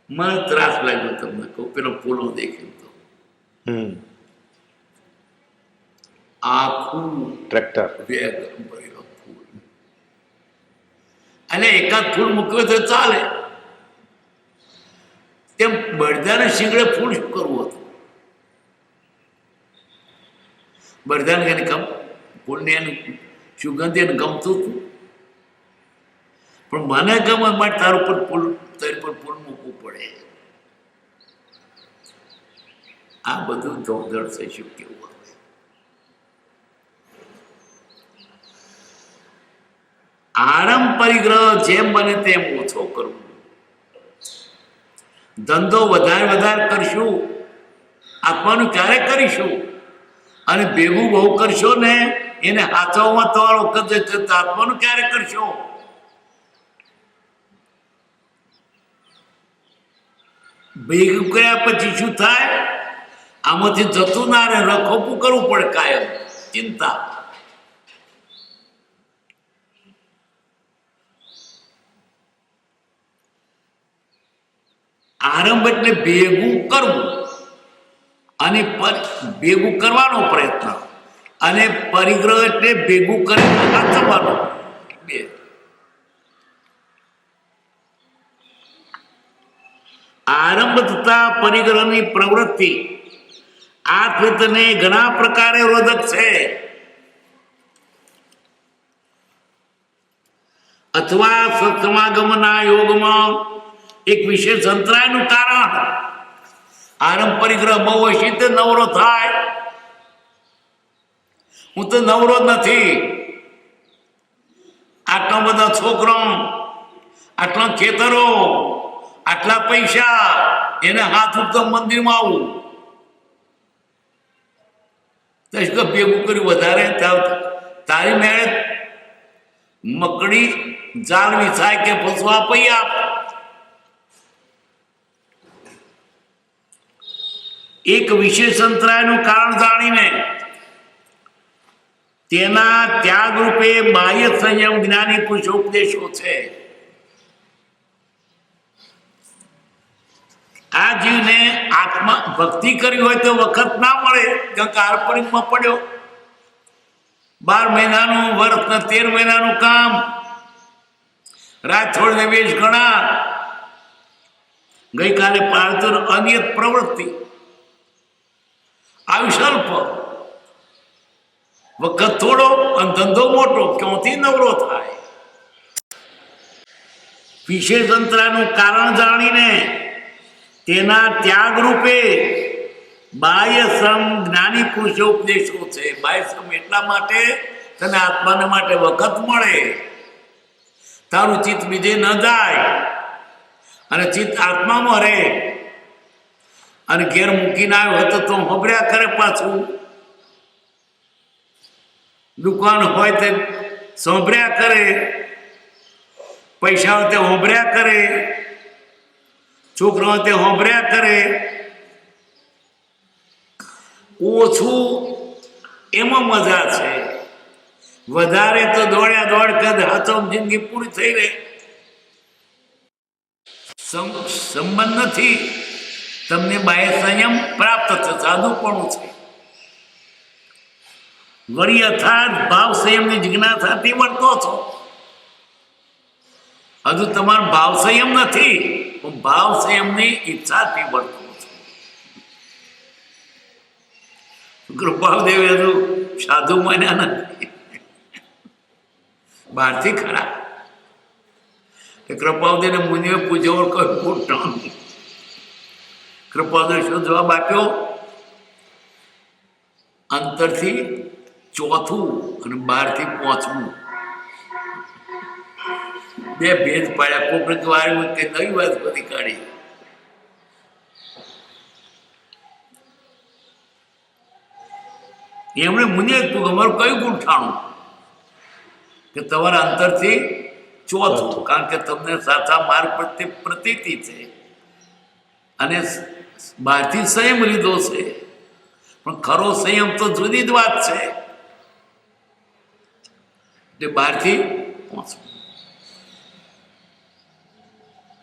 મને ત્રાસ લાગ્યો તમને કહું. પેલો ફૂલો દેખ્યો તો આખું ટ્રેક્ટર ભરેલો ફૂલ. અને એકાદ ફૂલ મૂક્યો તો ચાલે. તેમ બળદાને શીંગડે ફૂલ શું કરવું હતું? બળદાને એને ફૂલને એની સુગંધ એને ગમતું હતું. પણ મને ગમે માટે તારું પર ફૂલ, તારી પર ફૂલ મૂકવું પડે. આ બધું ધોધળ છે. શું કેવું? આરંભ પરિગ્રહ જેમ બને તેમ ઓછો કરવો. ધંધો વધારે કરશું, આત્માનું ક્યારે કરીશું? અને ભેગું બહુ કરશો ને, એને હાથોમાં તમારો વખત આત્માનું ક્યારે કરશો? ભેગું કર્યા પછી શું થાય? આમાંથી જતું ના રહે, રખોપું કરવું પડે કાયમ. ચિંતા. આરંભ એટલે ભેગું કરવું, અને ભેગું કરવાનો પ્રયત્ન, અને પરિગ્રહ એટલે ભેગું કરીને સાચવવાનો. બે આરંભ તથા પરિગ્રહની પ્રવૃત્તિ આત્મહિતને ઘણા પ્રકારે રોધક છે. અથવા સત્સમાગમના યોગમાં એક વિશેષ અંતરાયનું કારણ આરંભ પરિગ્રહ બહુ હશે તો નવરો થાય. હું તો નવરો નથી. આટલા બધા છોકરા, આટલા ખેતરો, આટલા પૈસા, એને હાથ ઉપર મંદિરમાં આવું તો ભેગું કર્યું વધારે. તારી મેળે મકડી જાળવી થાય કે ફસવા પૈ આપ. એક વિશેષ અંતરાયનું કારણ જાણીને તેના ત્યાગ રૂપે બાહ્ય સંયમ જ્ઞાની પુરુષોપદેશો છે. આ જીવને આત્મા ભક્તિ કરી હોય તો વખત ના મળે, કાલ્પનિકમાં પડ્યો. 12 મહિનાનું વર્ષ ને 13 મહિનાનું કામ, રાત થોડી વેશ ઘણા, ગઈકાલે પાડતું અનિયત પ્રવૃત્તિ, આયુષ્ય અલ્પ, વખત થોડો અને ધંધો મોટો, ક્યાંથી નવરો થાય? વિશેષ અંતરાનું કારણ જાણીને તેના ત્યાગ રૂપે બાહ્ય શ્રમ જ્ઞાની પુરુષો ઉપદેશો છે. બાહ્ય શ્રમ એટલા માટે તને આત્માને માટે વખત મળે, તારું ચિત્ત બીજે ન જાય અને ચિત્ત આત્મામાં રહે. અને ઘેર મૂકીને આવ્યો હતો તો હોભળ્યા કરે, પાછું દુકાન હોય તે સાંભળ્યા કરે, પૈસા હોય તે હોભળ્યા કરે, છોકરા તે હોભળ્યા કરે. ઓછું એમાં મજા છે, વધારે તો દોડ્યા દોડ કદ હાથો જિંદગી પૂરી થઈ રહે. સંબંધ નથી, તમને બાહ્ય સંયમ પ્રાપ્ત થશે, સાધુપણું છે. વળી યથાર્થ ભાવ સંયમની જિજ્ઞાસાથી વર્તો છો. હજુ તમારો ભાવ સંયમ નથી, પણ ભાવ સંયમની ઈચ્છાથી વર્તો છો. કૃપાલદેવ હજુ સાધુ માન્યા નથી, બહારથી ખરા. કૃપાલદેવને મુનિએ પૂછ્યો, કઈ પોતાનું કૃપાલદેવ શું જવાબ આપ્યો? અંતરથી ચોથું અને બહારથી 5મું, બે ભેદ પાડ્યા. કોઈક વાળી કે નવી વાત બધી કાઢી. એમણે મુનિએ કહ્યું, અમારું કયું ગુંઠાણું? કે તમારા અંતરથી ચોથું, કારણ કે તમને સાચા માર્ગ પ્રત્યે પ્રતીતિ છે અને બહારથી સંયમ લીધો છે, પણ ખરો સંયમ તો જુદી જ વાત છે. એટલે બહારથી 5મું,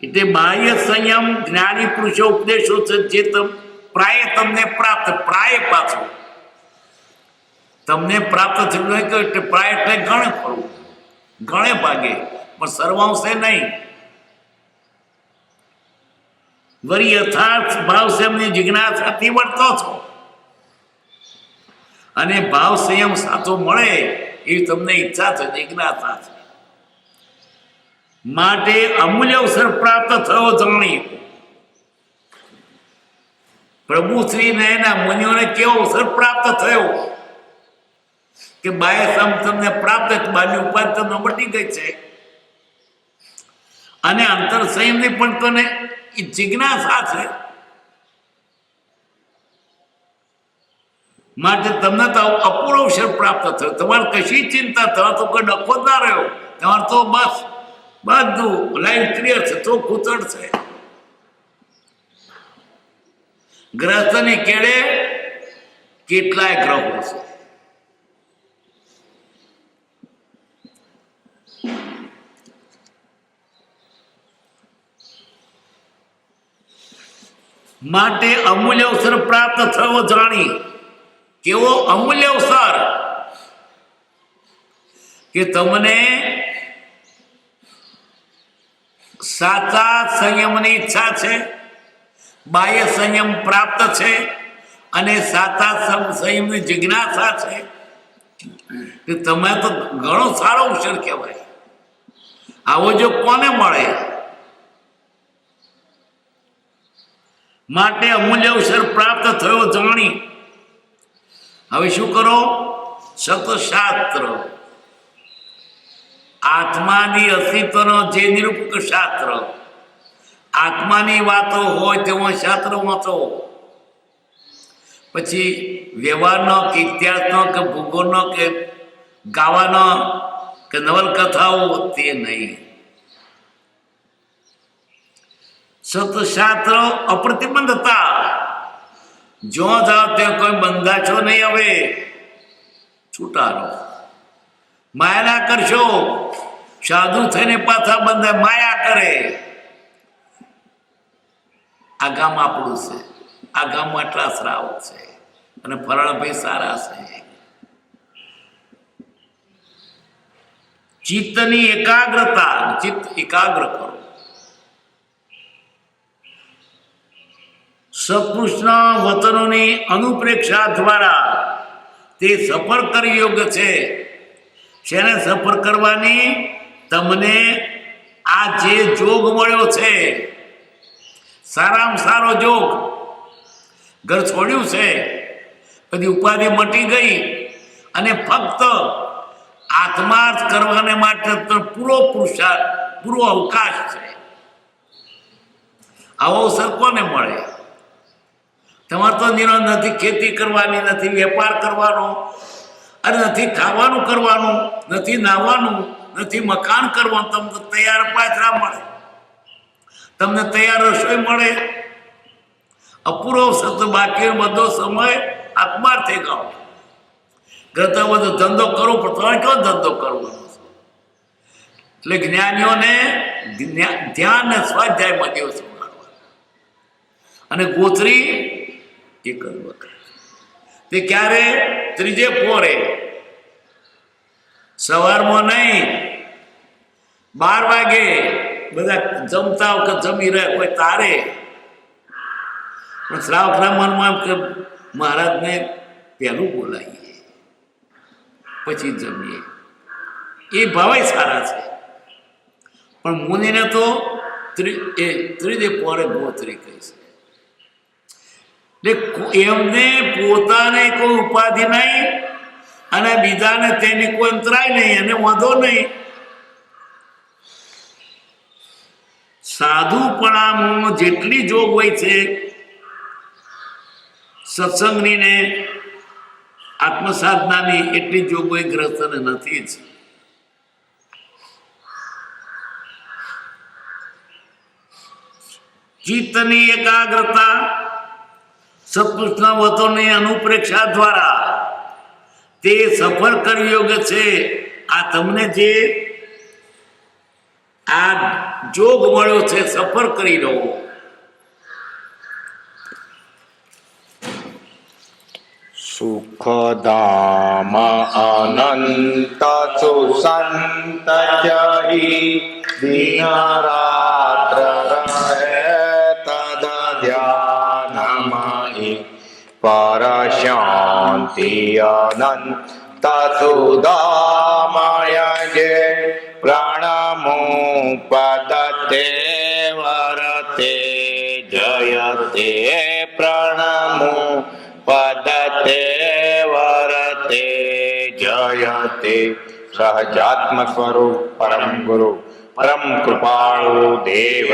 એટલે બાહ્ય સંયમ જ્ઞાની પુરુષો ઉપદેશો છે, જે પ્રાય તમને પ્રાપ્ત, પ્રાય પાછું તમને પ્રાપ્ત થયું નહીં કહ્યું. એટલે પ્રાય એટલે ગણે ફરવું, ગણે ભાગે, પણ સર્વાંશે નહીં. વળી યથાર્થ ભાવ સંયમની જિજ્ઞાસાથી વર્તો છો, અને ભાવ સંયમ સાચો મળે એવી તમને ઈચ્છા છે, જિજ્ઞાસા છે. માટે અમૂલ્ય અવસર પ્રાપ્ત થયો જાણી. પ્રભુ શ્રીને એના મુનિઓને કેવો અવસર પ્રાપ્ત થયો કે બાહ્ય સંયમ તમને પ્રાપ્ત, બાહ્ય ઉપાય તમને મટી ગઈ છે, અને અંતર સંયમની પણ તને જિજ્ઞાસા છે. માટે તમને તો અપૂર્વ અવસર પ્રાપ્ત થયો. તમારે કશી ચિંતા, તમારે તો કોઈ ડખો જ ના રહ્યો. તમારે તો બસ બધું લાઈન ક્લિયર છે, તો ખૂતડ છે. ગ્રહસ્થની કેળે કેટલાય ગ્રહો છે. માટે અમૂલ્ય અવસર પ્રાપ્ત થયો જાણી. કેવો અમૂલ્ય અવસર કે તમને સાચા સંયમની ઈચ્છા છે, બાહ્ય સંયમ પ્રાપ્ત છે, અને સાચા સંયમની જિજ્ઞાસા છે. કે તમે તો ઘણો સારો અવસર કહેવાય. આવો જો કોને મળે? માટે અમૂલ્ય અવસર પ્રાપ્ત થયો જાણી. હવે શું કરો? સતશાસ્ત્ર, આત્માની અસ્તિત્વનો જે નિરૂપક શાસ્ત્ર, આત્માની વાતો હોય તેમાં શાસ્ત્ર વાંચો. પછી વ્યવહારનો કે ઇતિહાસનો કે ભૂગોળનો કે ગાવાનો કે નવલકથાઓ તે નહીં. સતશાસ્ત્ર અપ્રતિબંધતા, જો જાઓ ત્યાં કોઈ બંધાશો નહીં. હવે છૂટારો માયા ના કરશો, સાધુ થઈને પાછા બંધાય, માયા કરે. આ ગામ આપણું છે, આ ગામમાં આટલા શ્રાવ છે અને ફરણભાઈ સારા છે. ચિત્તની એકાગ્રતા, ચિત્ત એકાગ્ર કરો. સત્પુરુષના વચનોની અનુપ્રેક્ષા દ્વારા તે સફળ કરી યોગ્ય છે. શેને સફળ કરવાની? તમને આ જે જોગ મળ્યો છે, સારામાં સારો જોગ. ઘર છોડ્યું છે, બધી ઉપાધિ મટી ગઈ અને ફક્ત આત્માર્થ કરવાને માટે પૂરો પુરુષાર્થ, પૂરો અવકાશ છે. આવો અવસર કોને મળે? તમારે તો નિરંતર નથી ખેતી કરવાની, નથી વેપાર કરવાનો, અને નથી ખાવાનું કરવાનું, નથી નાહવાનું, નથી મકાન કરવાનું. તમને તૈયાર પાથરા મળે, તમને તૈયાર રસોઈ મળે. અપૂરો અવસર તો બાકી બધો સમય આત્માર્થે ગાઓ. કરતા બધો ધંધો કરવો પણ તમારે કેવો ધંધો કરવાનો છે? એટલે જ્ઞાનીઓને ધ્યાન ને સ્વાધ્યાયમાં દિવસ ઉગાડવા અને ગોત્રી એક જ વખત. તે ક્યારે? ત્રીજે પોરે, સવારમાં નહીં, 12 વાગે બધા જમતા વખત જમી રહે, કોઈ તારે. પણ શ્રાવકના મનમાં કે મહારાજને પહેલું બોલાવીએ પછી જમીએ, એ ભાવે સારા છે. પણ મુનિને તો ત્રીજે પોરે ગોત્રી કહી છે. એટલે એમને પોતાને કોઈ ઉપાધિ નહીં અને બીજાને તેની કોઈ અંતરાય નહીં અને વાંધો નહીં. સાધુપણામાં જેટલી જોગવાઈ છે, સત્સંગની ને આત્મસાધનાની એટલી જોગવાઈ ગ્રસ્તને નથી જ. ચિત્તની એકાગ્રતા, સત્પુરુષના વચનોની અનુપ્રેક્ષા દ્વારા તે સફળ કરી યોગ્ય છે. આ તમને જે આ જોગ મળ્યો છે, સફળ કરી લો. સુખધામ અનંત સુસંત જહી દિન રાત્ર રહે તદ ધ્યાનમયી પર શાંતિ અનંત સુધામય જે પ્રાણમુપદતે વરતે જયતે પ્રાણમુપદતે વરતે જયતે. સહજાત્મ સ્વરૂપ પરમ ગુરુ પરમ કૃપાળુ દેવ.